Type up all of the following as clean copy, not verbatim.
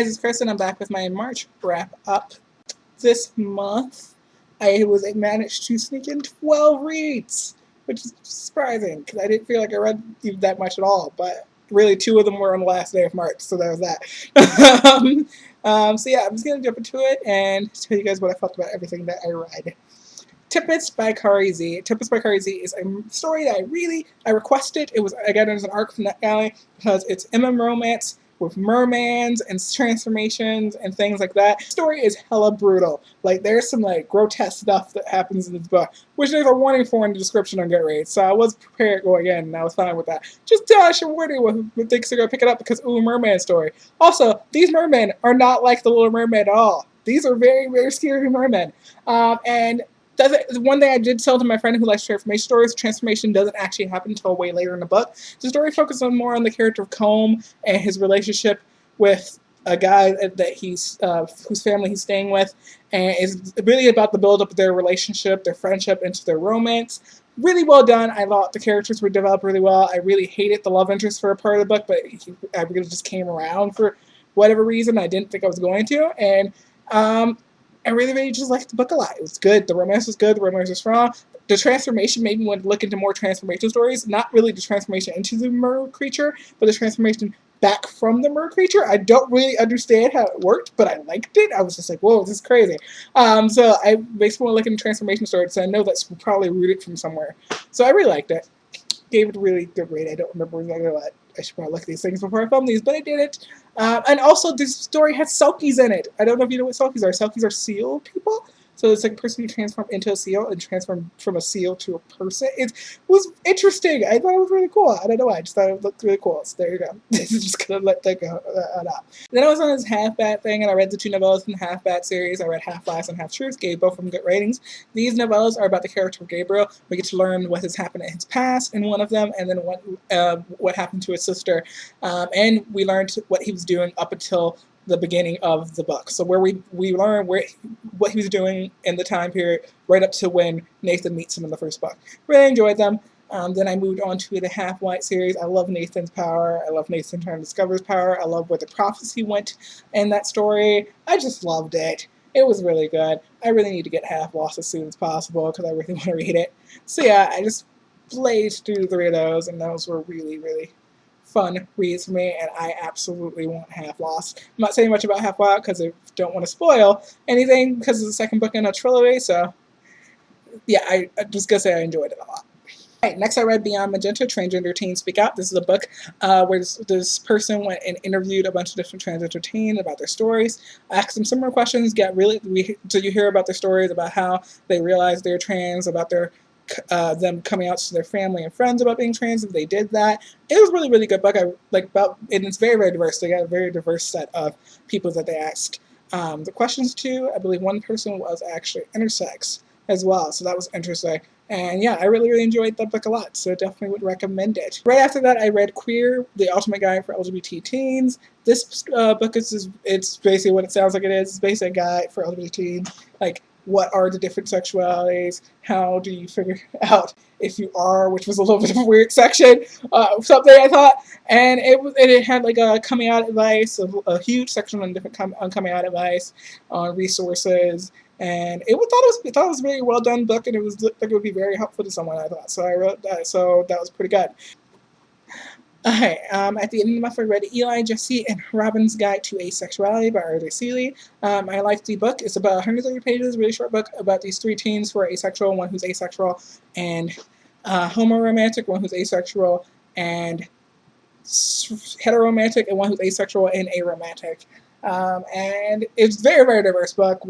guys, it's Chris, and I'm back with my March wrap up. This month, I managed to sneak in 12 reads, which is surprising because I didn't feel like I read that much at all. But really, 2 of them were on the last day of March, so there was that. So yeah, I'm just gonna jump into it and tell you guys what I felt about everything that I read. Tempest by Cari Z. Tempest by Cari Z is a story that I requested. It was, again, it was an arc from that alley because it's MM romance with mermans and transformations and things like that. The story is hella brutal. Like, there's some like grotesque stuff that happens in this book, which there's a warning for in the description on Goodreads. So I was prepared going in, and I was fine with that. Just tell us your warning when thinks they're gonna pick it up because ooh, merman story. Also, these mermen are not like the Little Mermaid at all. These are very, very scary mermen. And one thing I did tell to my friend who likes transformation stories, transformation doesn't actually happen until way later in the book. The story focuses more on the character of Combe and his relationship with a guy that he's whose family he's staying with, and it's really about the build up of their relationship, their friendship, into their romance. Really well done. I thought the characters were developed really well. I really hated the love interest for a part of the book, but I really just came around for whatever reason. I didn't think I was going to, and I really, really just liked the book a lot. It was good. The romance was good. The romance was strong. The transformation made me want to look into more transformation stories. Not really the transformation into the mer creature, but the transformation back from the mer creature. I don't really understand how it worked, but I liked it. I was just like, whoa, this is crazy. So I basically want to look into transformation stories, so I know that's probably rooted from somewhere. So I really liked it. Gave it a really good rate. I don't remember exactly what. I should probably look at these things before I film these, but I did it. And also, this story has selkies in it. I don't know if you know what selkies are. Selkies are seal people. So it's like a person who transformed into a seal and transformed from a seal to a person. It was interesting. I thought it was really cool. I don't know why. I just thought it looked really cool. So there you go. This is just going to let that go out. Then I was on this Half-Bat thing, and I read the 2 novellas from the Half-Bat series. I read Half Lies and Half Truth, gave both of them good ratings. These novellas are about the character of Gabriel. We get to learn what has happened in his past in one of them, and then what happened to his sister. And we learned what he was doing up until the beginning of the book. So where we learn what he was doing in the time period right up to when Nathan meets him in the first book. Really enjoyed them. Then I moved on to the Half-White series. I love Nathan's power. I love Nathan trying to discover his power. I love where the prophecy went in that story. I just loved it. It was really good. I really need to get Half-Lost as soon as possible because I really want to read it. So yeah, I just blazed through 3 of those, and those were really, really fun reads for me, and I absolutely want Half-Lost. I'm not saying much about Half-Wild because I don't want to spoil anything because it's the second book in a trilogy, so yeah, I'm just going to say I enjoyed it a lot. Alright, next I read Beyond Magenta, Transgender Teens Speak Out. This is a book where this person went and interviewed a bunch of different transgender teens about their stories, asked them similar questions, so you hear about their stories, about how they realized they're trans, about them coming out to their family and friends about being trans, and they did that. It was a really, really good book. And it's very, very diverse. They got a very diverse set of people that they asked the questions to. I believe one person was actually intersex as well, so that was interesting. And yeah, I really, really enjoyed that book a lot, so definitely would recommend it. Right after that, I read Queer, the Ultimate Guide for LGBT Teens. This book it's basically what it sounds like it is. It's basically a guide for LGBT teens, like what are the different sexualities, how do you figure out if you are, which was a little bit of a weird section, something I thought, and it had like a coming out advice, a huge section on different coming out advice, on resources, and I thought it was a very well done book, and it was like it would be very helpful to someone, I thought, so I wrote that, so that was pretty good. Okay, at the end of the month I read Eli, Jesse, and Robin's Guide to Asexuality by R.J. Seeley. I liked the book. It's about 130 pages, really short book about these 3 teens who are asexual, one who's asexual and homoromantic, one who's asexual and heteromantic, and one who's asexual and aromantic. And it's a very, very diverse book.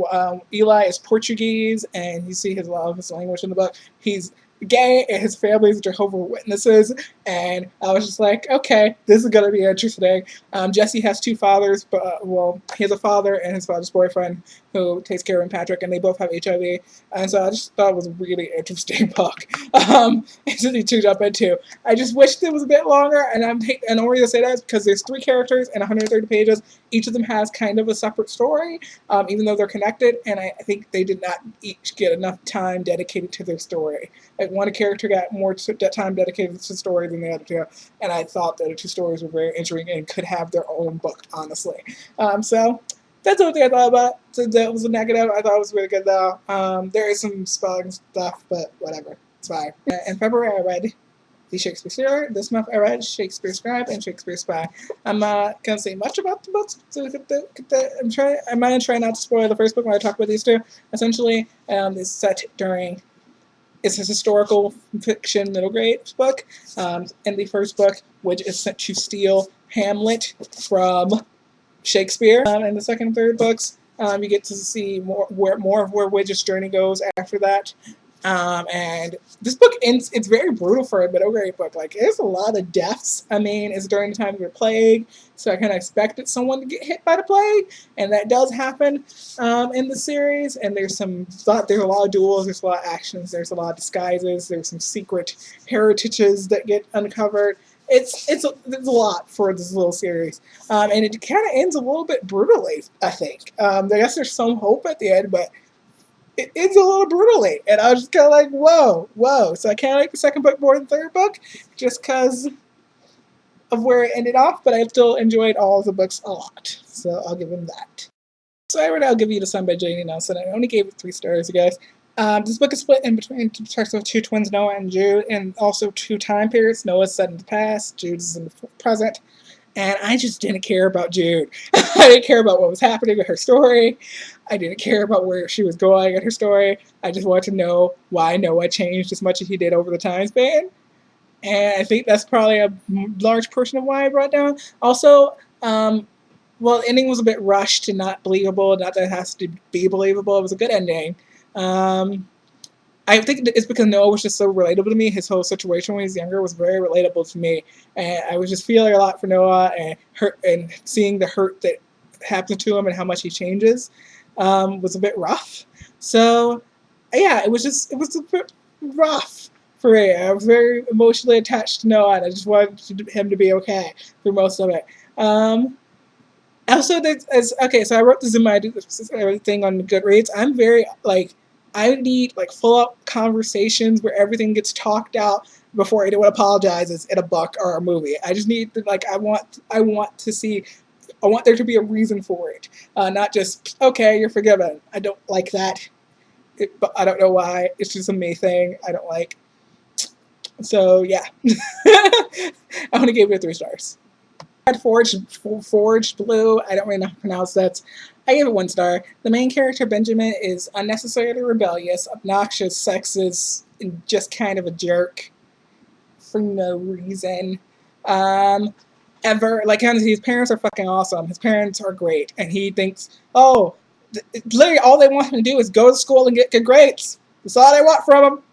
Eli is Portuguese, and you see his language in the book. He's gay, and his family is Jehovah's Witnesses, and I was just like, okay, this is gonna be interesting. Jesse has 2 fathers, but he has a father and his father's boyfriend who takes care of him, Patrick, and they both have HIV, and so I just thought it was a really interesting book to jump into. I just wished it was a bit longer, and the only reason I say that is because there's 3 characters and 130 pages. Each of them has kind of a separate story, even though they're connected, and I think they did not each get enough time dedicated to their story. like one character got more time dedicated to story than the other two, and I thought the other two stories were very intriguing and could have their own book, honestly. So that's the only thing I thought about. So that was a negative. I thought it was really good though. There is some spelling stuff, but whatever, it's fine. In February, I read The Shakespeare Series. This month, I read Shakespeare Scribe and Shakespeare Spy. I'm not gonna say much about the books. So I'm gonna try not to spoil the first book when I talk about these two. Essentially, it's set during. It's a historical fiction middle grade book. In the first book, which is set to steal Hamlet from Shakespeare. In the second and third books, you get to see more of where Widget's journey goes after that. And this book ends, it's very brutal for a middle grade book. Like, there's a lot of deaths. I mean, it's during the time of the plague, so I kind of expected someone to get hit by the plague, and that does happen in the series. And there's a lot of duels, there's a lot of actions, there's a lot of disguises, there's some secret heritages that get uncovered. There's a lot for this little series, and it kind of ends a little bit brutally, I think. I guess there's some hope at the end, but it ends a little brutally, and I was just kind of like, whoa. So I kind of like the second book more than the third book, just because of where it ended off, but I still enjoyed all of the books a lot, so I'll give them that. So I'll give you The Sun by Janie Nelson. I only gave it 3 stars, you guys. This book is split in between parts of 2 twins, Noah and Jude, and also 2 time periods. Noah's set in the past, Jude's in the present. And I just didn't care about Jude. I didn't care about what was happening with her story. I didn't care about where she was going in her story. I just wanted to know why Noah changed as much as he did over the time span. And I think that's probably a large portion of why I brought down. Also, well, the ending was a bit rushed and not believable. Not that it has to be believable. It was a good ending. I think it's because Noah was just so relatable to me. His whole situation when he was younger was very relatable to me, and I was just feeling a lot for Noah and seeing the hurt that happened to him and how much he changes was a bit rough. So yeah, it was a bit rough for me. I was very emotionally attached to Noah, and I just wanted him to be okay through most of it. Also, okay, so I wrote this in my thing on Goodreads. I'm very I need full-up conversations where everything gets talked out before anyone apologizes in a book or a movie. I just need to, I want to see, I want there to be a reason for it, not just okay, you're forgiven. I don't like that, but I don't know why. It's just a me thing. I don't like. So yeah, I only gave it 3 stars. Forged Blue. I don't really know how to pronounce that. I gave it 1 star. The main character, Benjamin, is unnecessarily rebellious, obnoxious, sexist, and just kind of a jerk for no reason. His parents are fucking awesome. His parents are great, and he thinks, oh, literally all they want him to do is go to school and get good grades. That's all they want from him.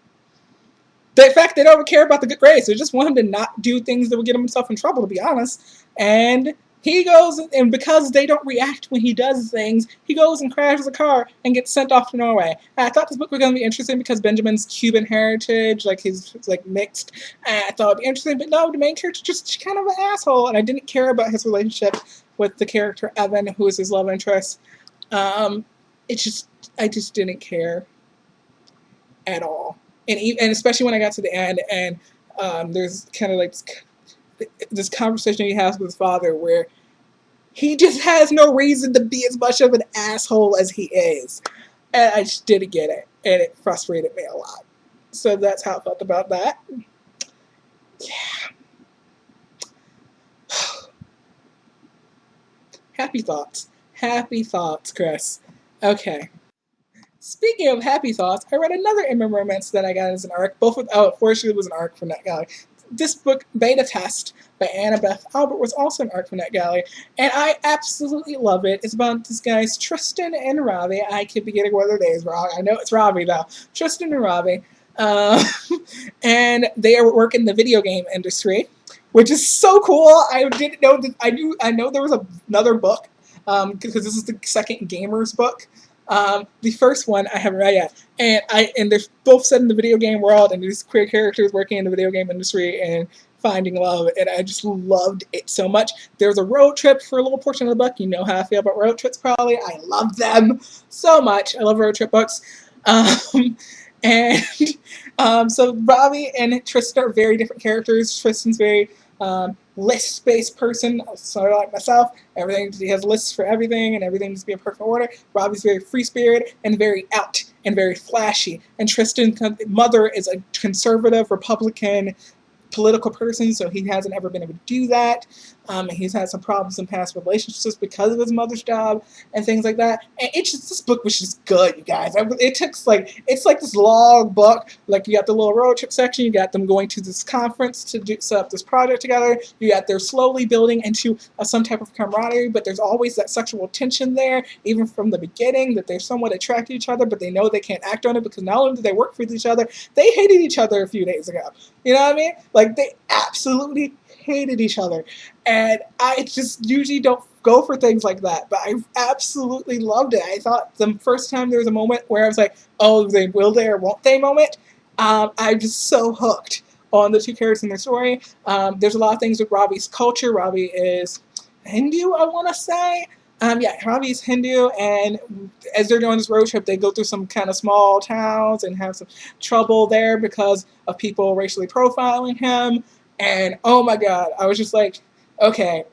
In fact, they don't even care about the good grades. They just want him to not do things that would get himself in trouble, to be honest. And he goes, and because they don't react when he does things, he goes and crashes a car and gets sent off to Norway. And I thought this book was going to be interesting because Benjamin's Cuban heritage, he's mixed. And I thought it'd be interesting, but no, the main character's just kind of an asshole. And I didn't care about his relationship with the character Evan, who is his love interest. I just didn't care at all. And especially when I got to the end, and there's kind of this conversation he has with his father where he just has no reason to be as much of an asshole as he is. And I just didn't get it, and it frustrated me a lot. So that's how I felt about that. Yeah. Happy thoughts. Happy thoughts, Chris. Okay. Speaking of happy thoughts, I read another Emma romance that I got as an arc. Fortunately, it was an arc for NetGalley. This book, Beta Test, by Annabeth Albert, was also an arc for NetGalley, and I absolutely love it. It's about this guys, Tristan and Ravi. I could be getting one of their names wrong. I know it's Ravi, though. Tristan and Ravi. And they work in the video game industry, which is so cool. I didn't know that. I know there was another book, because this is the second Gamers book. The first one I haven't read yet, and they're both set in the video game world, and these queer characters working in the video game industry and finding love, and I just loved it so much. There's a road trip for a little portion of the book. You know how I feel about road trips, probably. I love them so much. I love road trip books, and So Robbie and Tristan are very different characters. Tristan's very list-based person, sort of like myself. Everything, he has lists for everything, and everything needs to be in perfect order. Robbie's very free-spirited and very out and very flashy. And Tristan's mother is a conservative Republican political person, so he hasn't ever been able to do that. He's had some problems in past relationships because of his mother's job and things like that. And it's just, this book was just good, you guys. It took like, it's like this long book. Like, you got the little road trip section, you got them going to this conference to set up this project together. You got they're slowly building into some type of camaraderie, but there's always that sexual tension there, even from the beginning, that they're somewhat attracted to each other, but they know they can't act on it because not only do they work with each other, they hated each other a few days ago. You know what I mean? Like, they absolutely hated each other. And I just usually don't go for things like that, but I absolutely loved it. I thought the first time there was a moment where I was like, oh, they will they or won't they moment. I'm just so hooked on the two characters in their story. There's a lot of things with Robbie's culture. Robbie is Hindu, I want to say. Yeah, Robbie's Hindu, and as they're doing this road trip, they go through some kind of small towns and have some trouble there because of people racially profiling him. And oh my god, I was just like, okay,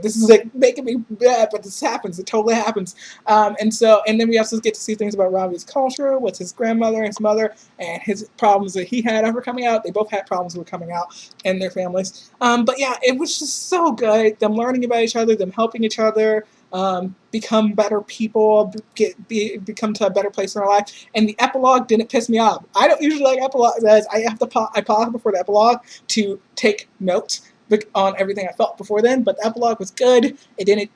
this is like making me bad, but this happens. It totally happens. And then we also get to see things about Robbie's culture, with his grandmother, his mother, and his problems that he had ever coming out. They both had problems with coming out in their families. But yeah, it was just so good. Them learning about each other, them helping each other, become better people, become to a better place in our life. And the epilogue didn't piss me off. I don't usually like epilogues. I pause before the epilogue to take notes on everything I felt before then, but the epilogue was good. It didn't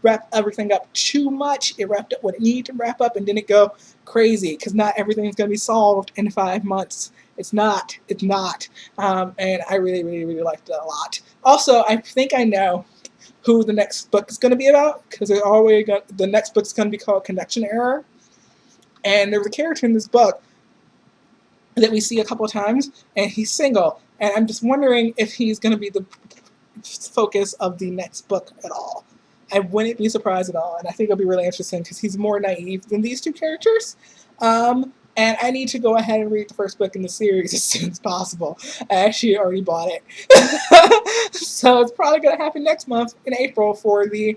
wrap everything up too much. It wrapped up what it needed to wrap up and didn't go crazy, because not everything's going to be solved in 5 months. It's not. And I really liked it a lot. Also, I think I know who the next book is going to be about, because the next book is going to be called Connection Error. And there was a character in this book that we see a couple of times, and he's single. And I'm just wondering if he's going to be the focus of the next book at all. I wouldn't be surprised at all, and I think it'll be really interesting because he's more naive than these two characters. And I need to go ahead and read the first book in the series as soon as possible. I actually already bought it. So it's probably going to happen next month in April for the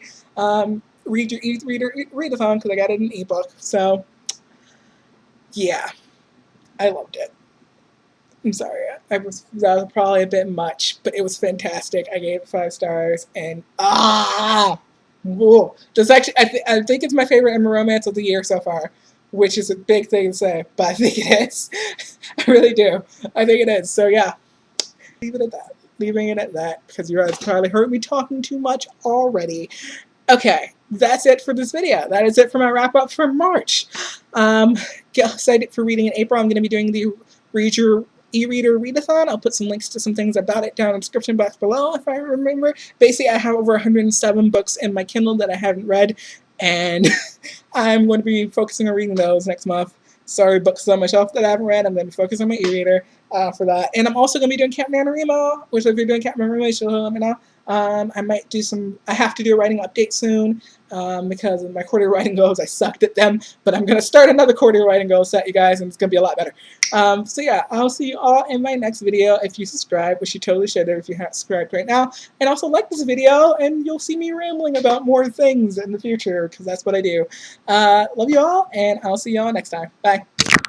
Read Your Readathon, because I got it in an ebook. So, yeah, I loved it. I'm sorry, that was probably a bit much, but it was fantastic. I gave it 5 stars, and whoa. Just actually, I think it's my favorite Emma romance of the year so far, which is a big thing to say, but I think it is. I really do. I think it is. So yeah, leave it at that. Leaving it at that, because you guys probably heard me talking too much already. Okay, that's it for this video. That is it for my wrap up for March. Get excited for reading in April. I'm going to be doing the Read Your e-reader readathon. I'll put some links to some things about it down in the description box below if I remember. Basically, I have over 107 books in my Kindle that I haven't read, and I'm going to be focusing on reading those next month. Sorry, books on my shelf that I haven't read. I'm going to be focusing on my e-reader for that. And I'm also going to be doing Camp NaNoWriMo, which if you're doing Camp NaNoWriMo, you should let me know. I might do I have to do a writing update soon because of my quarterly writing goals. I sucked at them, but I'm going to start another quarterly writing goal set, you guys, and it's going to be a lot better. So yeah, I'll see you all in my next video. If you subscribe, which you totally should if you haven't subscribed right now, and also like this video, and you'll see me rambling about more things in the future, because that's what I do. Love you all, and I'll see you all next time. Bye.